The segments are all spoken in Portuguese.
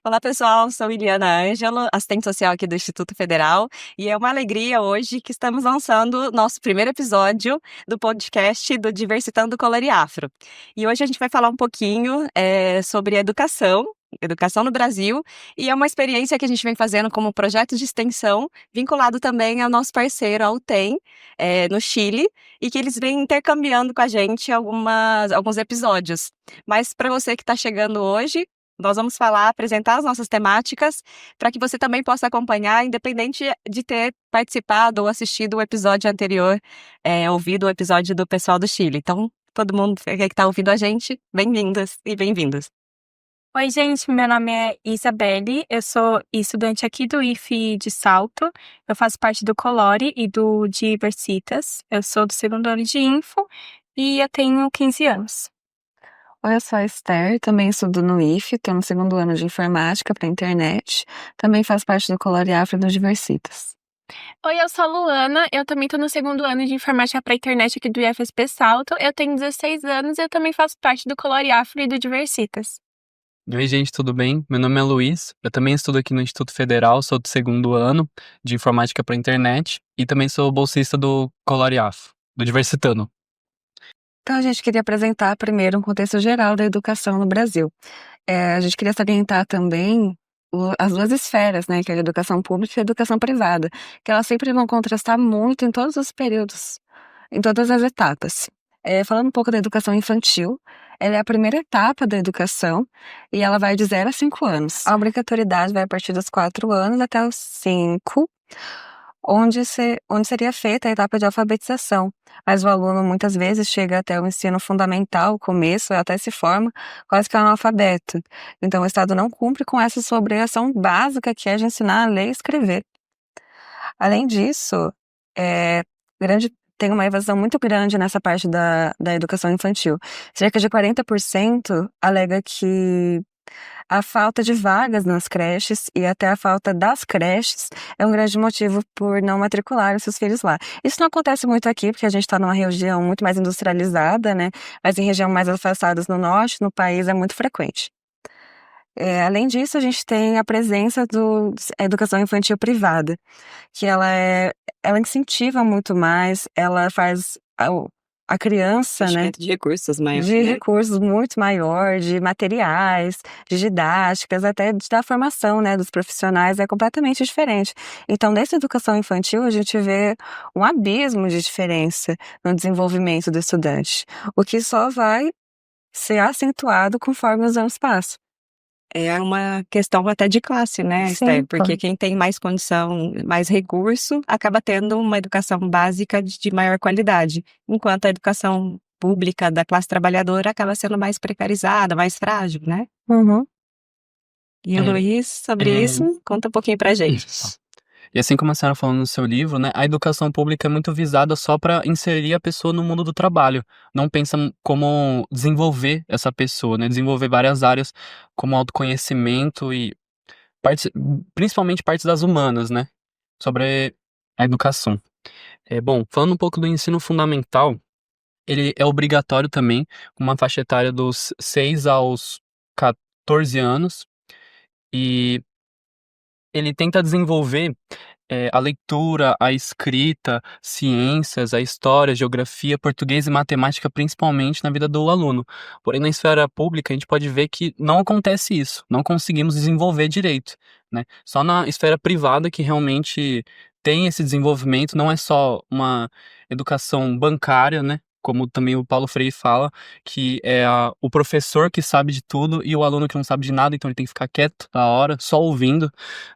Olá, pessoal. Sou Iliana Ângelo, assistente social aqui do Instituto Federal, e é uma alegria hoje que estamos lançando nosso primeiro episódio do podcast do Diversitando Color e Afro. E hoje a gente vai falar um pouquinho sobre educação no Brasil, e é uma experiência que a gente vem fazendo como projeto de extensão, vinculado também ao nosso parceiro, ao UTEM, no Chile, e que eles vêm intercambiando com a gente alguns episódios. Mas para você que está chegando hoje, nós vamos apresentar as nossas temáticas, para que você também possa acompanhar, independente de ter participado ou assistido o episódio anterior, ouvido o episódio do pessoal do Chile. Então, todo mundo que está ouvindo a gente, bem-vindas e bem-vindos. Oi, gente, meu nome é Isabelle, eu sou estudante aqui do IFE de Salto, eu faço parte do Colore e do Diversitas, eu sou do segundo ano de Info e eu tenho 15 anos. Oi, eu sou a Esther, também estudo no IFE, estou no segundo ano de Informática para Internet, também faço parte do Color e Afro do Diversitas. Oi, eu sou a Luana, eu também tô no segundo ano de Informática para Internet aqui do IFSP Salto, eu tenho 16 anos e eu também faço parte do Colore Afro e do Diversitas. Oi, gente, tudo bem? Meu nome é Luiz, eu também estudo aqui no Instituto Federal, sou do segundo ano de Informática para Internet e também sou bolsista do Coloriaf, do Diversitano. Então, a gente queria apresentar primeiro um contexto geral da educação no Brasil. A gente queria salientar também as duas esferas, né, que é a educação pública e a educação privada, que elas sempre vão contrastar muito em todos os períodos, em todas as etapas. Falando um pouco da educação infantil, ela é a primeira etapa da educação e ela vai de 0 a 5 anos. A obrigatoriedade vai a partir dos 4 anos até os 5, onde seria feita a etapa de alfabetização. Mas o aluno muitas vezes chega até o ensino fundamental, o começo, até se forma quase que analfabeto. Então o Estado não cumpre com essa sua obrigação básica, que é de ensinar a ler e escrever. Além disso, tem uma evasão muito grande nessa parte da educação infantil. Cerca de 40% alega que a falta de vagas nas creches e até a falta das creches é um grande motivo por não matricular os seus filhos lá. Isso não acontece muito aqui, porque a gente está numa região muito mais industrializada, né? Mas em região mais afastadas no norte, no país, é muito frequente. Além disso, a gente tem a presença da educação infantil privada, que ela incentiva muito mais, ela faz a criança, né, Investimento de recursos maior, de recursos muito maior, de materiais, de didáticas, até da formação, né, dos profissionais, é completamente diferente. Então, nessa educação infantil, a gente vê um abismo de diferença no desenvolvimento do estudante, o que só vai ser acentuado conforme os anos passam. É uma questão até de classe, né, Sim, Esther? Porque claro. quem tem mais condição, mais recurso, acaba tendo uma educação básica de maior qualidade, enquanto a educação pública da classe trabalhadora acaba sendo mais precarizada, mais frágil, né? Uhum. E o Luiz, sobre isso, conta um pouquinho pra gente. E assim como a senhora falou no seu livro, né, a educação pública é muito visada só para inserir a pessoa no mundo do trabalho. Não pensa como desenvolver essa pessoa, né, desenvolver várias áreas como autoconhecimento e principalmente partes das humanas, né, sobre a educação. Bom, falando um pouco do ensino fundamental, ele é obrigatório também, com uma faixa etária dos 6 aos 14 anos, e ele tenta desenvolver a leitura, a escrita, ciências, a história, geografia, português e matemática, principalmente na vida do aluno. Porém, na esfera pública, a gente pode ver que não acontece isso, não conseguimos desenvolver direito, né? Só na esfera privada que realmente tem esse desenvolvimento, não é só uma educação bancária, né? Como também o Paulo Freire fala, que é o professor que sabe de tudo e o aluno que não sabe de nada, então ele tem que ficar quieto na hora, só ouvindo,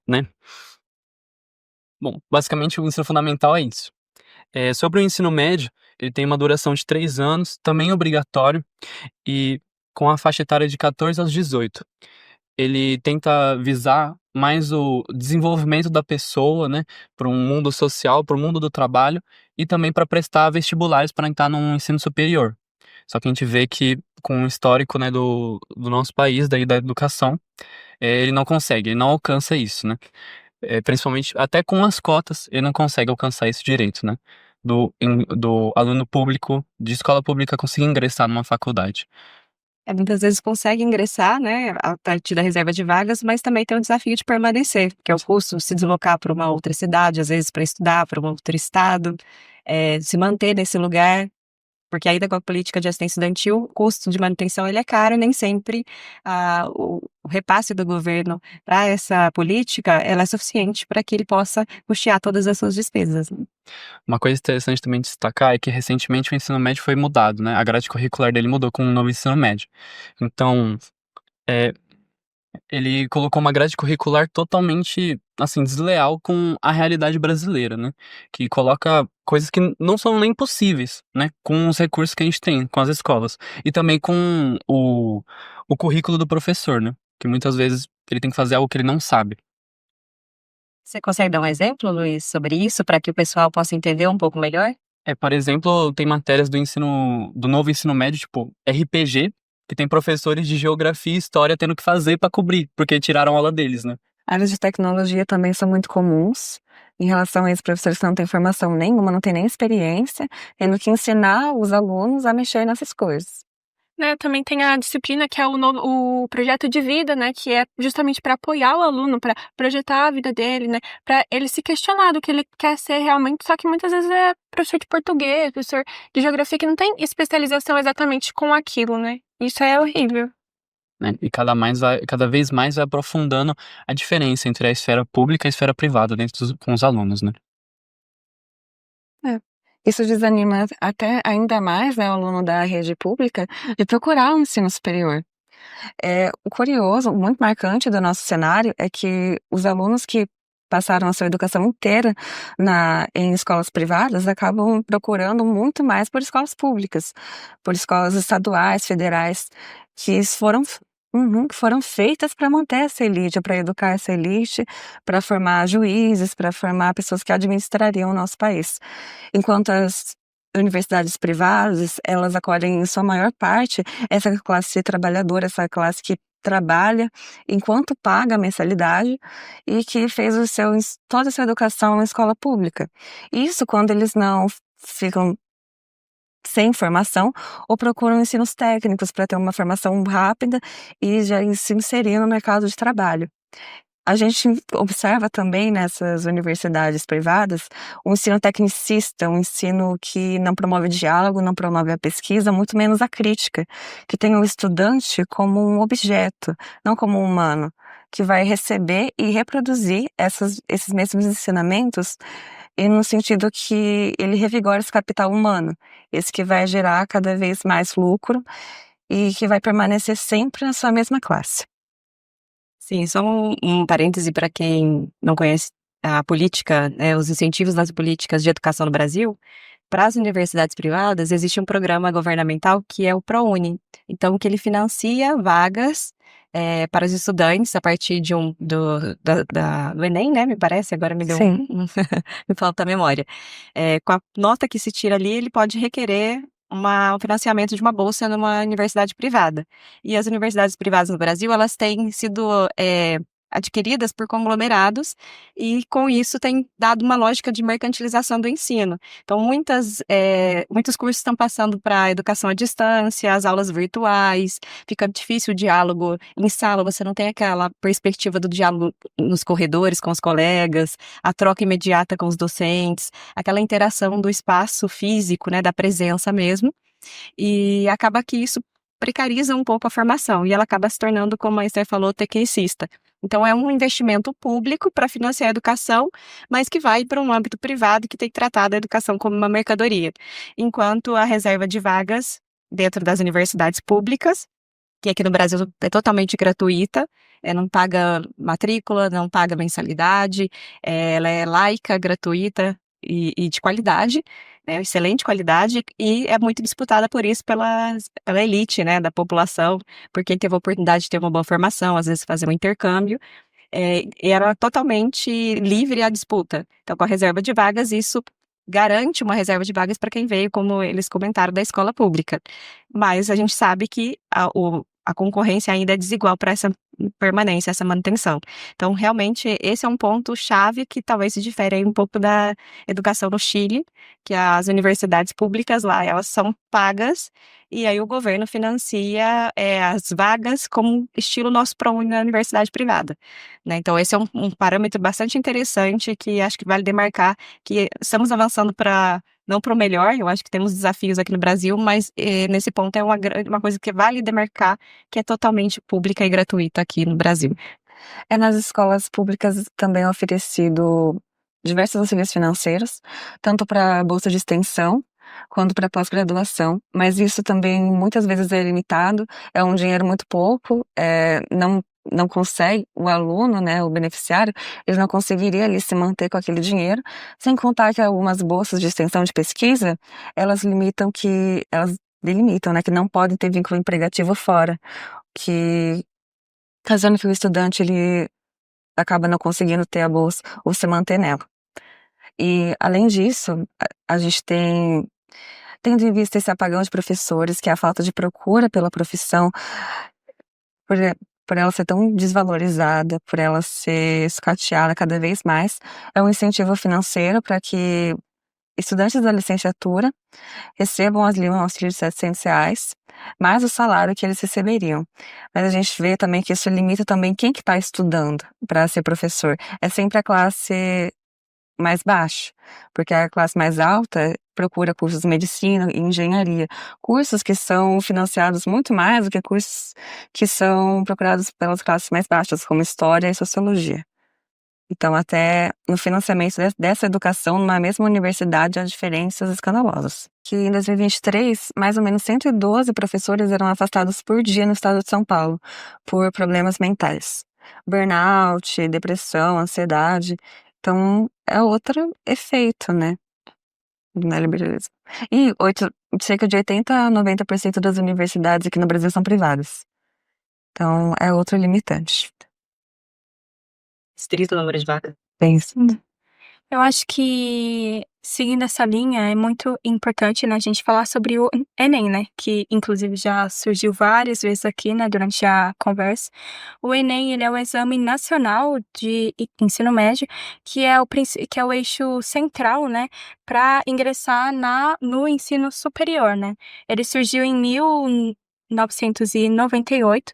né? Bom, basicamente o ensino fundamental é isso. Sobre o ensino médio, ele tem uma duração de 3 anos, também obrigatório, e com a faixa etária de 14 aos 18. Ele tenta visar mais o desenvolvimento da pessoa, né, para um mundo social, para o mundo do trabalho, e também para prestar vestibulares para entrar num ensino superior. Só que a gente vê que, com o histórico, né, do nosso país, daí da educação, ele não consegue, ele não alcança isso, né? Principalmente até com as cotas, ele não consegue alcançar esse direito, né? Do aluno público, de escola pública, conseguir ingressar numa faculdade. Muitas vezes consegue ingressar, né, a partir da reserva de vagas, mas também tem o desafio de permanecer, que é o custo se deslocar para uma outra cidade, às vezes para estudar, para um outro estado, se manter nesse lugar, porque ainda com a política de assistência estudantil, o custo de manutenção ele é caro e nem sempre o repasse do governo para essa política ela é suficiente para que ele possa custear todas as suas despesas. Uma coisa interessante também de destacar é que recentemente o ensino médio foi mudado, né? A grade curricular dele mudou com o novo ensino médio. Então, é, ele colocou uma grade curricular totalmente, assim, desleal com a realidade brasileira, né? Que coloca coisas que não são nem possíveis, né? Com os recursos que a gente tem, com as escolas. E também com o currículo do professor, né? Que muitas vezes ele tem que fazer algo que ele não sabe. Você consegue dar um exemplo, Luiz, sobre isso, para que o pessoal possa entender um pouco melhor? Por exemplo, tem matérias do novo ensino médio, tipo RPG, que tem professores de geografia e história tendo que fazer pra cobrir, porque tiraram aula deles, né? Áreas de tecnologia também são muito comuns. Em relação a isso, professores que não têm formação nenhuma, não têm nem experiência, tendo que ensinar os alunos a mexer nessas coisas. Né, também tem a disciplina que é o projeto de vida, né, que é justamente para apoiar o aluno, para projetar a vida dele, né, para ele se questionar do que ele quer ser realmente, só que muitas vezes é professor de português, professor de geografia que não tem especialização exatamente com aquilo, né? Isso é horrível. Né? E cada vez mais vai aprofundando a diferença entre a esfera pública e a esfera privada com os alunos, né? É. Isso desanima até ainda mais, né, o aluno da rede pública de procurar um ensino superior. O curioso, muito marcante do nosso cenário é que os alunos que passaram a sua educação inteira em escolas privadas acabam procurando muito mais por escolas públicas, por escolas estaduais, federais, que que foram feitas para manter essa elite, para educar essa elite, para formar juízes, para formar pessoas que administrariam o nosso país. Enquanto as universidades privadas, elas acolhem em sua maior parte essa classe trabalhadora, essa classe que trabalha enquanto paga a mensalidade e que fez toda a sua educação em escola pública. Isso quando eles não ficam sem formação ou procuram ensinos técnicos para ter uma formação rápida e já se inserir no mercado de trabalho. A gente observa também nessas universidades privadas um ensino tecnicista, um ensino que não promove diálogo, não promove a pesquisa, muito menos a crítica, que tem o estudante como um objeto, não como um humano, que vai receber e reproduzir esses mesmos ensinamentos e no sentido que ele revigora esse capital humano, esse que vai gerar cada vez mais lucro e que vai permanecer sempre na sua mesma classe. Sim, só um parêntese para quem não conhece a política, né, os incentivos das políticas de educação no Brasil. Para as universidades privadas, existe um programa governamental que é o ProUni. Então, que ele financia vagas para os estudantes a partir do Enem, né? Me parece, agora me deu Sim. me falta a memória. Com a nota que se tira ali, ele pode requerer um financiamento de uma bolsa numa universidade privada. E as universidades privadas no Brasil, elas têm sido adquiridas por conglomerados e, com isso, tem dado uma lógica de mercantilização do ensino. Então, muitos cursos estão passando para a educação à distância, as aulas virtuais, fica difícil o diálogo em sala, você não tem aquela perspectiva do diálogo nos corredores com os colegas, a troca imediata com os docentes, aquela interação do espaço físico, né, da presença mesmo, e acaba que isso precariza um pouco a formação, e ela acaba se tornando, como a Esther falou, tecnicista. Então, é um investimento público para financiar a educação, mas que vai para um âmbito privado que tem tratado a educação como uma mercadoria. Enquanto a reserva de vagas dentro das universidades públicas, que aqui no Brasil é totalmente gratuita, não paga matrícula, não paga mensalidade, ela é laica, gratuita e de qualidade, né, excelente qualidade, e é muito disputada por isso pela elite, né, da população, por quem teve a oportunidade de ter uma boa formação, às vezes fazer um intercâmbio, e era totalmente livre a disputa. Então, com a reserva de vagas, isso garante uma reserva de vagas para quem veio, como eles comentaram, da escola pública. Mas a gente sabe que a a concorrência ainda é desigual para essa permanência, essa manutenção. Então, realmente, esse é um ponto-chave que talvez se difere aí um pouco da educação no Chile, que as universidades públicas lá, elas são pagas, e aí o governo financia as vagas como estilo nosso ProUni na universidade privada, né? Então, esse é um parâmetro bastante interessante que acho que vale demarcar que estamos avançando não para o melhor, eu acho que temos desafios aqui no Brasil, mas nesse ponto é uma coisa que vale demarcar, que é totalmente pública e gratuita aqui no Brasil. Nas escolas públicas também é oferecido diversos auxílios financeiros, tanto para bolsa de extensão quanto para pós-graduação, mas isso também muitas vezes é limitado, é um dinheiro muito pouco, não consegue, o aluno, né, o beneficiário, ele não conseguiria ali se manter com aquele dinheiro, sem contar que algumas bolsas de extensão de pesquisa, elas delimitam, né, que não podem ter vínculo emregativo fora, que causando que o estudante ele acaba não conseguindo ter a bolsa ou se manter nela. E, além disso, a gente tendo em vista esse apagão de professores, que é a falta de procura pela profissão, por, por ela ser tão desvalorizada, por ela ser escateada cada vez mais, é um incentivo financeiro para que estudantes da licenciatura recebam ali um auxílio de R$ 700, mais o salário que eles receberiam. Mas a gente vê também que isso limita também quem que está estudando para ser professor. É sempre a classe mais baixa, porque a classe mais alta procura cursos de medicina e engenharia, cursos que são financiados muito mais do que cursos que são procurados pelas classes mais baixas, como história e sociologia. Então, até no financiamento dessa educação, numa mesma universidade, há diferenças escandalosas. Que em 2023, mais ou menos 112 professores eram afastados por dia no estado de São Paulo, por problemas mentais. Burnout, depressão, ansiedade. Então, é outro efeito, né, do neoliberalismo. E cerca de 80 a 90% das universidades aqui no Brasil são privadas. Então, é outro limitante. Estrito número de vagas. Penso. Eu acho que, seguindo essa linha, é muito importante, né, a gente falar sobre o Enem, né, que inclusive já surgiu várias vezes aqui, né, durante a conversa. O Enem, ele é o Exame Nacional de Ensino Médio, que é o eixo central, né, para ingressar no ensino superior, né. Ele surgiu em 1998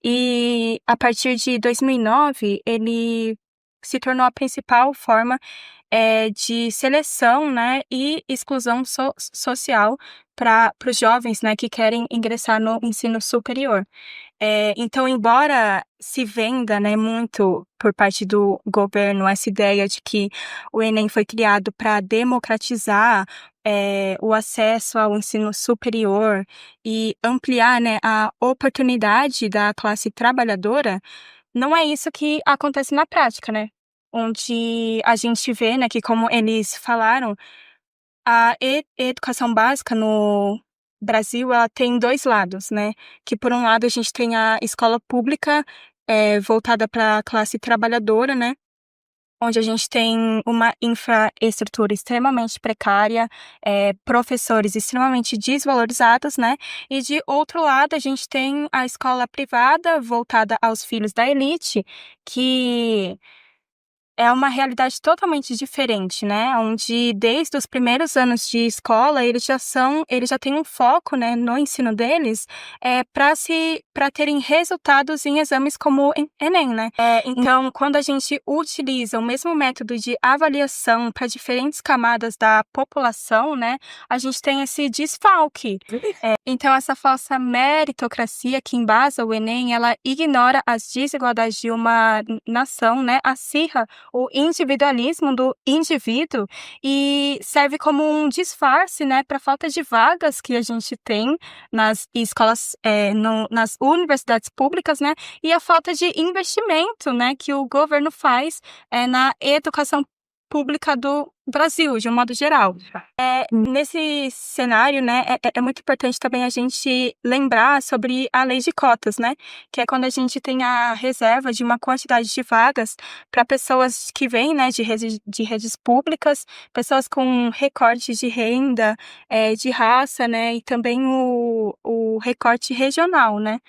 e, a partir de 2009, ele se tornou a principal forma de seleção, né, e exclusão social para os jovens, né, que querem ingressar no ensino superior. Então, embora se venda, né, muito por parte do governo essa ideia de que o Enem foi criado para democratizar o acesso ao ensino superior e ampliar, né, a oportunidade da classe trabalhadora, não é isso que acontece na prática, né? Onde a gente vê, né, que como eles falaram, a educação básica no Brasil, ela tem 2 lados, né? Que por um lado a gente tem a escola pública, voltada para a classe trabalhadora, né? Onde a gente tem uma infraestrutura extremamente precária, professores extremamente desvalorizados, né? E de outro lado, a gente tem a escola privada voltada aos filhos da elite, que é uma realidade totalmente diferente, né, onde desde os primeiros anos de escola eles já têm um foco, né, no ensino deles, para terem resultados em exames como o Enem, né. Então, quando a gente utiliza o mesmo método de avaliação para diferentes camadas da população, né, a gente tem esse desfalque. Então essa falsa meritocracia que embasa o Enem, ela ignora as desigualdades de uma nação, né, acirra o individualismo do indivíduo e serve como um disfarce, né, para a falta de vagas que a gente tem nas escolas, nas universidades públicas, né, e a falta de investimento, né, que o governo faz na educação pública do Brasil, de um modo geral. Nesse cenário, né, é muito importante também a gente lembrar sobre a lei de cotas, né, que é quando a gente tem a reserva de uma quantidade de vagas para pessoas que vêm, né, de redes públicas, pessoas com recorte de renda, de raça, né, e também o recorte regional, né.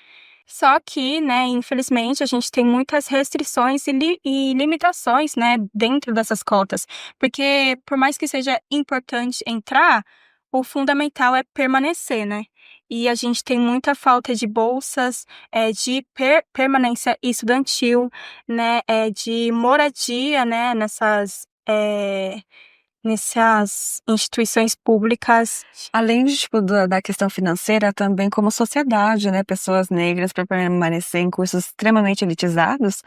Só que, né, infelizmente, a gente tem muitas restrições e limitações, né, dentro dessas cotas. Porque, por mais que seja importante entrar, o fundamental é permanecer, né? E a gente tem muita falta de bolsas, de permanência estudantil, né, de moradia, né, nessas instituições públicas. Além de, tipo, da questão financeira, também como sociedade, né? Pessoas negras, para permanecer em cursos extremamente elitizados,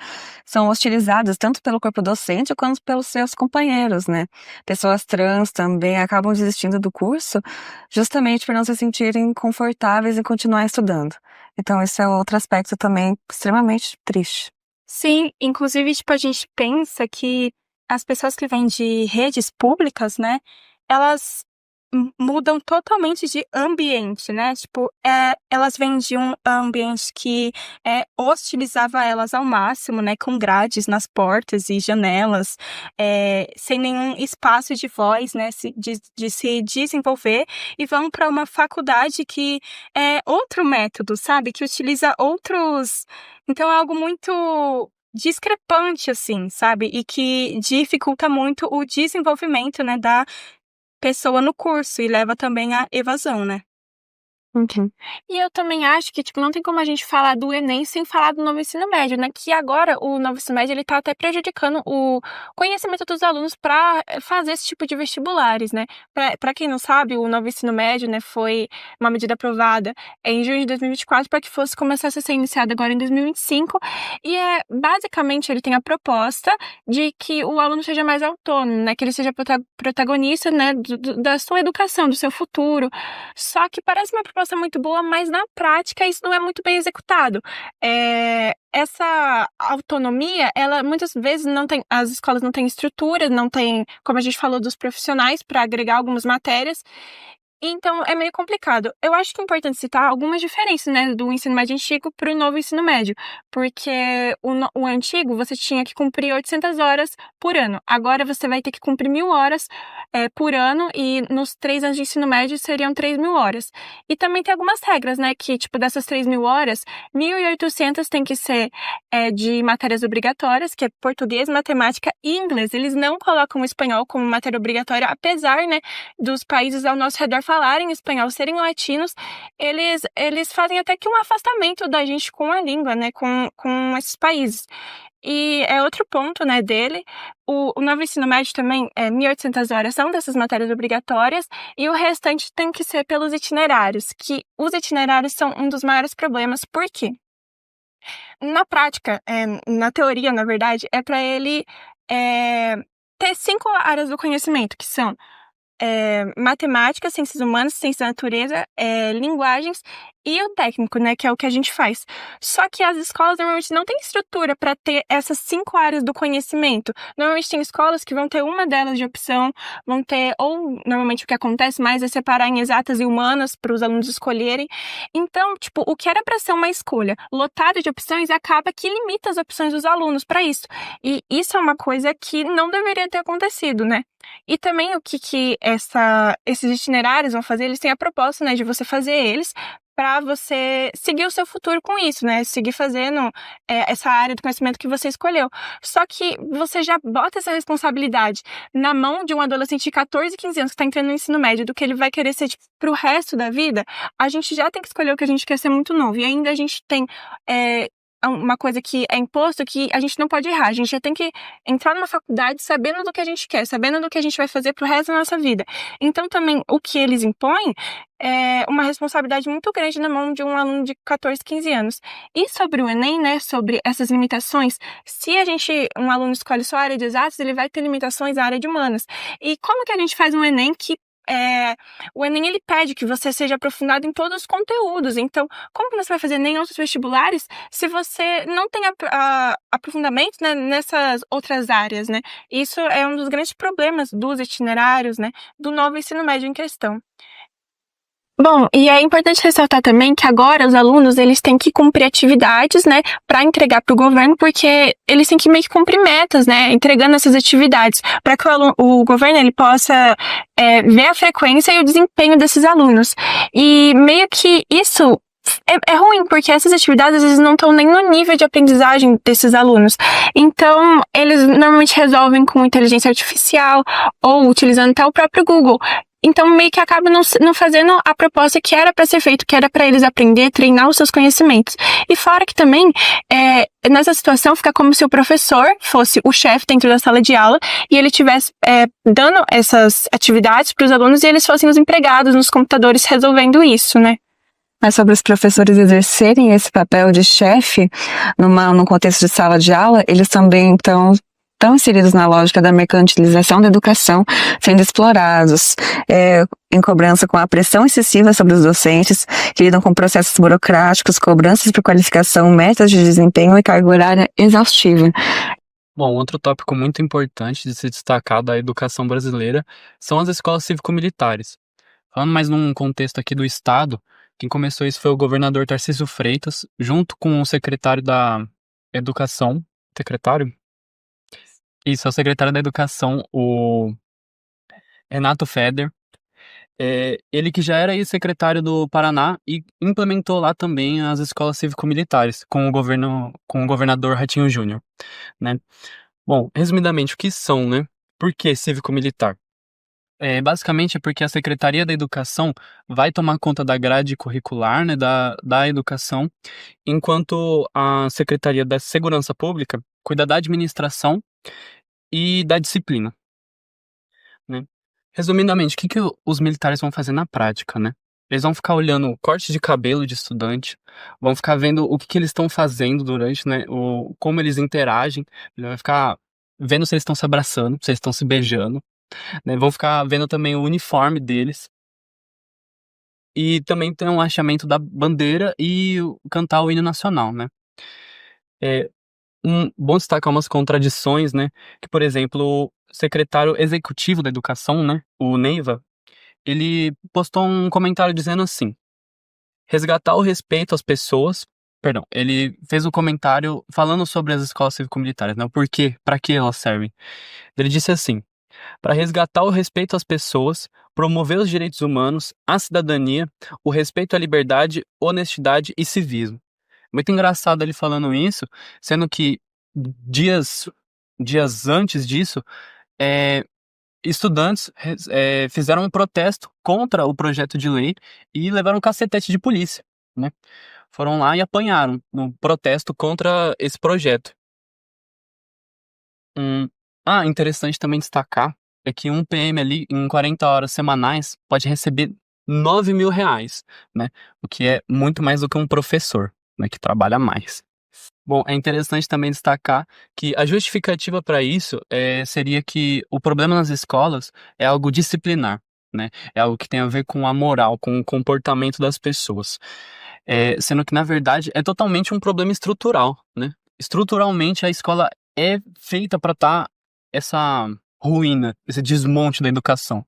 são hostilizadas tanto pelo corpo docente quanto pelos seus companheiros, né? Pessoas trans também acabam desistindo do curso justamente por não se sentirem confortáveis em continuar estudando. Então, esse é outro aspecto também extremamente triste. Sim, inclusive, tipo, a gente pensa que as pessoas que vêm de redes públicas, né, elas mudam totalmente de ambiente, né? Tipo, elas vêm de um ambiente que hostilizava elas ao máximo, né? Com grades nas portas e janelas, sem nenhum espaço de voz, né? De se desenvolver, e vão para uma faculdade que é outro método, sabe? Que utiliza outros. Então, é algo muito discrepante, assim, sabe? E que dificulta muito o desenvolvimento, né, da pessoa no curso e leva também à evasão, né? E eu também acho que, tipo, não tem como a gente falar do Enem sem falar do novo ensino médio, né? Que agora o novo ensino médio, ele tá até prejudicando o conhecimento dos alunos para fazer esse tipo de vestibulares, né? Para quem não sabe, o novo ensino médio, né, foi uma medida aprovada em junho de 2024 para que começasse a ser iniciado agora em 2025. E basicamente ele tem a proposta de que o aluno seja mais autônomo, né? Que ele seja protagonista, né, da sua educação, do seu futuro. Só que parece uma proposta muito boa, mas na prática isso não é muito bem executado. Essa autonomia, ela muitas vezes não tem, as escolas não têm estrutura, não tem, como a gente falou, dos profissionais para agregar algumas matérias. Então, é meio complicado. Eu acho que é importante citar algumas diferenças, né, do ensino médio antigo para o novo ensino médio. Porque o antigo, você tinha que cumprir 800 horas por ano. Agora, você vai ter que cumprir 1.000 horas por ano, e nos 3 anos de ensino médio seriam 3.000 horas. E também tem algumas regras, né, que, tipo, dessas 3.000 horas, 1.800 tem que ser de matérias obrigatórias, que é português, matemática e inglês. Eles não colocam o espanhol como matéria obrigatória, apesar, né, dos países ao nosso redor falarem espanhol, serem latinos, eles fazem até que um afastamento da gente com a língua, né, com esses países. E é outro ponto, né, dele. O novo ensino médio também, 1.800 horas são dessas matérias obrigatórias, e o restante tem que ser pelos itinerários, que os itinerários são um dos maiores problemas. Por quê? Na prática, na teoria, na verdade, é para ele ter 5 áreas do conhecimento, que são matemática, ciências humanas, ciências da natureza, linguagens e o técnico, né, que é o que a gente faz. Só que as escolas normalmente não têm estrutura para ter essas 5 áreas do conhecimento. Normalmente tem escolas que vão ter uma delas de opção, vão ter, ou normalmente o que acontece mais é separar em exatas e humanas para os alunos escolherem. Então, tipo, o que era para ser uma escolha lotada de opções acaba que limita as opções dos alunos para isso. E isso é uma coisa que não deveria ter acontecido, né? E também o que esses itinerários vão fazer, eles têm a proposta, né, de você fazer eles para você seguir o seu futuro com isso, né? Seguir fazendo essa área do conhecimento que você escolheu. Só que você já bota essa responsabilidade na mão de um adolescente de 14, 15 anos que está entrando no ensino médio, do que ele vai querer ser tipo, pro resto da vida. A gente já tem que escolher o que a gente quer ser muito novo. E ainda a gente tem uma coisa que é imposto, que a gente não pode errar. A gente já tem que entrar numa faculdade sabendo do que a gente quer, sabendo do que a gente vai fazer pro resto da nossa vida. Então, também, o que eles impõem é uma responsabilidade muito grande na mão de um aluno de 14, 15 anos. E sobre o Enem, né, sobre essas limitações, se um aluno escolhe só a área de exatas, ele vai ter limitações na área de humanas. E como que a gente faz um Enem que o Enem, ele pede que você seja aprofundado em todos os conteúdos. Então, como que você vai fazer nem outros vestibulares se você não tem aprofundamento, né, nessas outras áreas, né? Isso é um dos grandes problemas dos itinerários, né, do novo ensino médio em questão. Bom, e é importante ressaltar também que agora os alunos, eles têm que cumprir atividades, né, para entregar para o governo, porque eles têm que meio que cumprir metas, né, entregando essas atividades, para que o governo ele possa ver a frequência e o desempenho desses alunos. E meio que isso é ruim, porque essas atividades às vezes não estão nem no nível de aprendizagem desses alunos. Então, eles normalmente resolvem com inteligência artificial ou utilizando até o próprio Google. Então, meio que acaba não fazendo a proposta que era para ser feito, que era para eles aprender, treinar os seus conhecimentos. E fora que também, nessa situação, fica como se o professor fosse o chefe dentro da sala de aula e ele estivesse dando essas atividades para os alunos e eles fossem os empregados nos computadores resolvendo isso, né? Mas sobre os professores exercerem esse papel de chefe num contexto de sala de aula, eles também estão inseridos na lógica da mercantilização da educação, sendo explorados, em cobrança com a pressão excessiva sobre os docentes, que lidam com processos burocráticos, cobranças por qualificação, metas de desempenho e carga horária exaustiva. Bom, outro tópico muito importante de se destacar da educação brasileira são as escolas cívico-militares. Falando mais num contexto aqui do Estado, quem começou isso foi o governador Tarcísio Freitas, junto com o secretário da Educação. Secretário? Isso, é o secretário da Educação, o Renato Feder. Ele que já era secretário do Paraná e implementou lá também as escolas cívico-militares com o governador Ratinho Júnior, né? Bom, resumidamente, o que são, né? Por que cívico-militar? Basicamente é porque a Secretaria da Educação vai tomar conta da grade curricular, né, da educação, enquanto a Secretaria da Segurança Pública cuida da administração e da disciplina, né? Resumidamente, o que os militares vão fazer na prática, né? Eles vão ficar olhando o corte de cabelo de estudante, vão ficar vendo o que eles estão fazendo durante, né, como eles interagem, vai ficar vendo se eles estão se abraçando, se eles estão se beijando, né? Vão ficar vendo também o uniforme deles. E também tem um hasteamento da bandeira e cantar o hino nacional, né? Bom destacar umas contradições, né? Que, por exemplo, o secretário executivo da Educação, né? O Neiva, ele postou um comentário dizendo assim: resgatar o respeito às pessoas. Perdão, ele fez um comentário falando sobre as escolas cívico-militares, né? O porquê, para que elas servem. Ele disse assim: para resgatar o respeito às pessoas, promover os direitos humanos, a cidadania, o respeito à liberdade, honestidade e civismo. Muito engraçado ele falando isso, sendo que dias antes disso, estudantes fizeram um protesto contra o projeto de lei e levaram um cacetete de polícia, né? Foram lá e apanharam no protesto contra esse projeto. Interessante também destacar é que um PM ali, em 40 horas semanais, pode receber R$ 9.000, né? O que é muito mais do que um professor, né, que trabalha mais. Bom, é interessante também destacar que a justificativa para isso seria que o problema nas escolas é algo disciplinar, né? É algo que tem a ver com a moral, com o comportamento das pessoas. Sendo que, na verdade, é totalmente um problema estrutural, né? Estruturalmente, a escola é feita para estar essa ruína, esse desmonte da educação.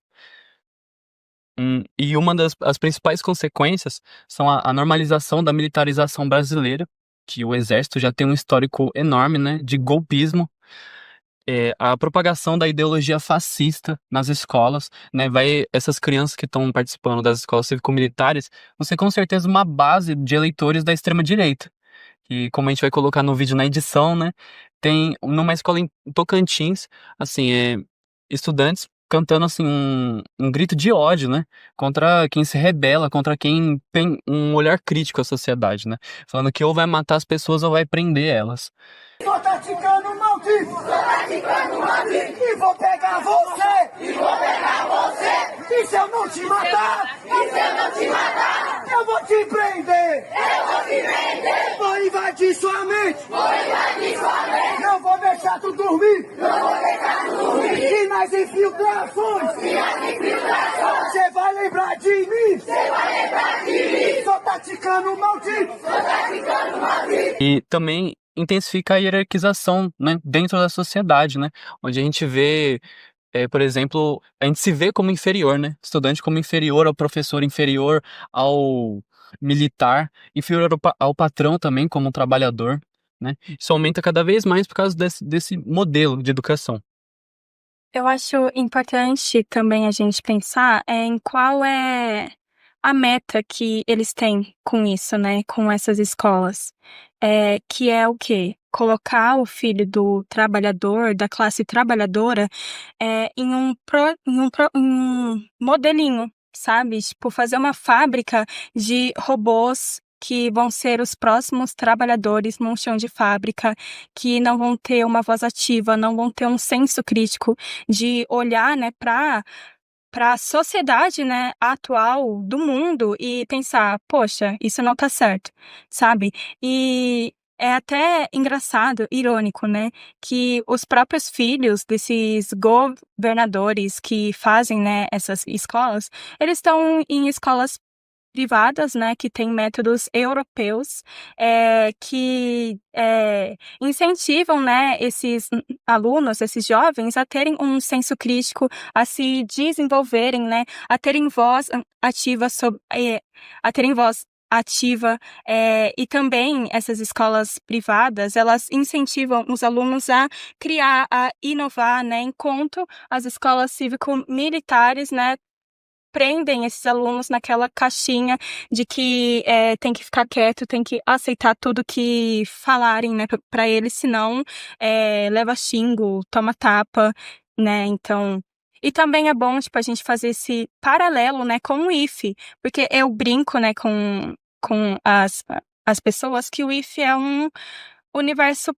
E uma das principais consequências são a normalização da militarização brasileira, que o exército já tem um histórico enorme, né, de golpismo, a propagação da ideologia fascista nas escolas, né, essas crianças que estão participando das escolas cívico-militares vão ser com certeza uma base de eleitores da extrema-direita, que, como a gente vai colocar no vídeo na edição, né, tem numa escola em Tocantins, assim, estudantes cantando assim um grito de ódio, né, contra quem se rebela, contra quem tem um olhar crítico à sociedade, né, falando que ou vai matar as pessoas ou vai prender elas. Sou taticano maldito! Sou taticano maldito! E vou pegar você! E vou pegar você! E se eu não te matar? E se eu não te matar? Eu vou te prender! Eu vou te prender! Vou invadir sua mente! Vou invadir sua mente! Não vou deixar tu dormir! Não vou deixar tu dormir! E nas infiltrações! E nas infiltrações! Você vai lembrar de mim! Você vai lembrar de mim! Sou taticano maldito! Sou taticano maldito! E também intensifica a hierarquização, né, dentro da sociedade, né, onde a gente vê, por exemplo, a gente se vê como inferior, né, estudante como inferior ao professor, inferior ao militar, inferior ao patrão também como trabalhador, né, isso aumenta cada vez mais por causa desse modelo de educação. Eu acho importante também a gente pensar em qual é a meta que eles têm com isso, né, com essas escolas, que é o quê? Colocar o filho do trabalhador, da classe trabalhadora, em um modelinho, sabe? Tipo, fazer uma fábrica de robôs que vão ser os próximos trabalhadores num chão de fábrica, que não vão ter uma voz ativa, não vão ter um senso crítico de olhar, né, para a sociedade, né, atual do mundo e pensar, poxa, isso não tá certo, sabe? E é até engraçado, irônico, né, que os próprios filhos desses governadores que fazem, né, essas escolas, eles estão em escolas privadas, né, que têm métodos europeus, que incentivam, né, esses alunos, esses jovens, a terem um senso crítico, a se desenvolverem, né, a terem voz ativa a terem voz ativa, e também essas escolas privadas, elas incentivam os alunos a criar, a inovar, né, enquanto as escolas cívico-militares, né, prendem esses alunos naquela caixinha de que tem que ficar quieto, tem que aceitar tudo que falarem, né, para eles, senão leva xingo, toma tapa, né, então... E também é bom, tipo, a gente fazer esse paralelo, né, com o IFE, porque eu brinco, né, com as pessoas que o IFE é um universo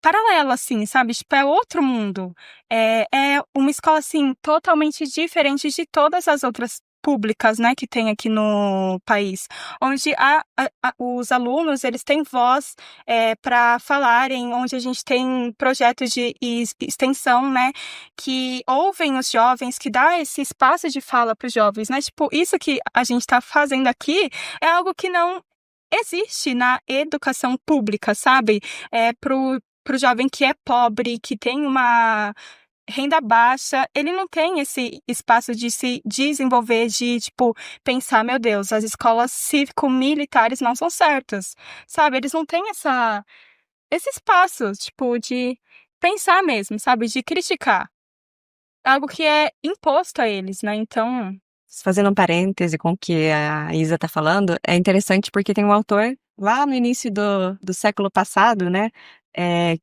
paralelo, assim, sabe? Tipo, é outro mundo. É uma escola, assim, totalmente diferente de todas as outras públicas, né, que tem aqui no país, onde os alunos, eles têm voz para falarem, onde a gente tem projetos de extensão, né, que ouvem os jovens, que dá esse espaço de fala para os jovens, né, tipo, isso que a gente está fazendo aqui é algo que não existe na educação pública, sabe? Pro jovem que é pobre, que tem uma renda baixa, ele não tem esse espaço de se desenvolver, de, tipo, pensar, meu Deus, as escolas cívico-militares não são certas, sabe? Eles não têm esse espaço, tipo, de pensar mesmo, sabe? De criticar. Algo que é imposto a eles, né? Então... Fazendo um parêntese com o que a Isa está falando, é interessante porque tem um autor lá no início do século passado, né,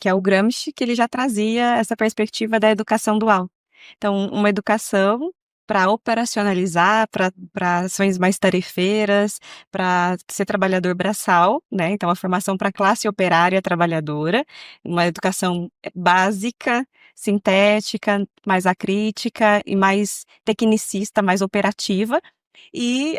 que é o Gramsci, que ele já trazia essa perspectiva da educação dual. Então, uma educação para operacionalizar, para ações mais tarefeiras, para ser trabalhador braçal, né? Então, a formação para a classe operária trabalhadora, uma educação básica, sintética, mais acrítica e mais tecnicista, mais operativa, e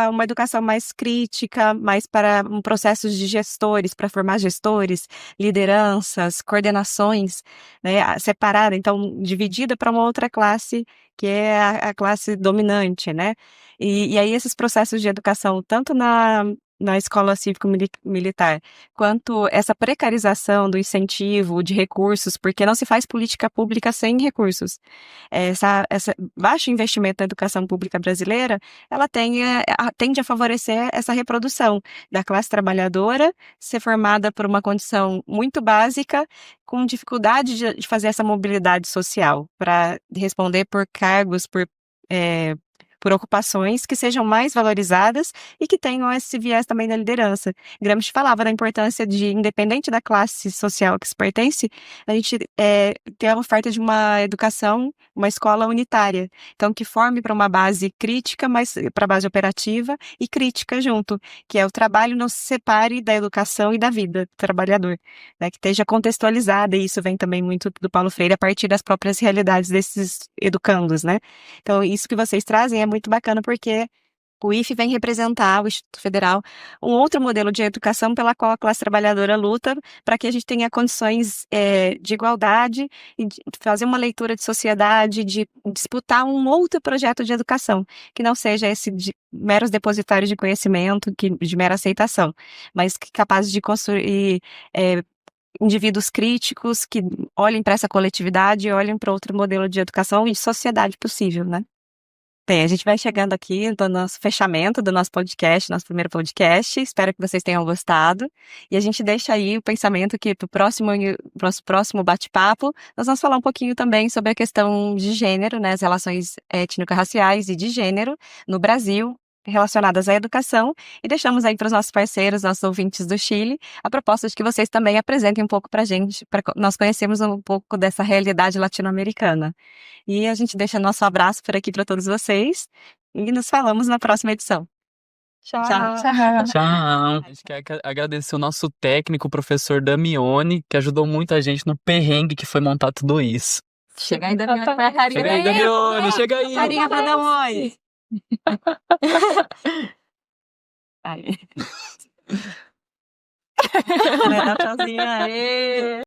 uma educação mais crítica, mais para processos de gestores, para formar gestores, lideranças, coordenações, né, separada, então dividida para uma outra classe, que é a classe dominante, né? E aí esses processos de educação, tanto na escola cívico-militar, quanto essa precarização do incentivo de recursos, porque não se faz política pública sem recursos. Essa baixo investimento na educação pública brasileira, ela tende a favorecer essa reprodução da classe trabalhadora, ser formada por uma condição muito básica, com dificuldade de fazer essa mobilidade social, para responder por cargos, por ocupações que sejam mais valorizadas e que tenham esse viés também da liderança. Gramsci falava da importância de, independente da classe social que se pertence, a gente ter a oferta de uma educação, uma escola unitária. Então, que forme para uma base crítica, mas para a base operativa e crítica junto, que é o trabalho não se separe da educação e da vida do trabalhador, né, que esteja contextualizada, e isso vem também muito do Paulo Freire, a partir das próprias realidades desses educandos, né? Então, isso que vocês trazem é muito bacana porque o IFE vem representar, o Instituto Federal, um outro modelo de educação pela qual a classe trabalhadora luta para que a gente tenha condições de igualdade e de fazer uma leitura de sociedade, de disputar um outro projeto de educação, que não seja esse de meros depositários de conhecimento, de mera aceitação, mas que capaz de construir indivíduos críticos que olhem para essa coletividade e olhem para outro modelo de educação e de sociedade possível, né? Bem, a gente vai chegando aqui no nosso fechamento do nosso podcast, nosso primeiro podcast. Espero que vocês tenham gostado. E a gente deixa aí o pensamento que para o próximo bate-papo, nós vamos falar um pouquinho também sobre a questão de gênero, né, as relações étnico-raciais e de gênero no Brasil, relacionadas à educação e deixamos aí para os nossos parceiros, nossos ouvintes do Chile, a proposta de que vocês também apresentem um pouco para a gente, para nós conhecermos um pouco dessa realidade latino-americana. E a gente deixa nosso abraço por aqui para todos vocês e nos falamos na próxima edição. Tchau. Tchau. A gente quer agradecer o nosso técnico, o professor Damione, que ajudou muito a gente no perrengue que foi montar tudo isso. Chega aí, Damione, para a carinha. Chega aí, Damione, chega aí. Carinha para dar um oi. Aí. Tchauzinho, aê.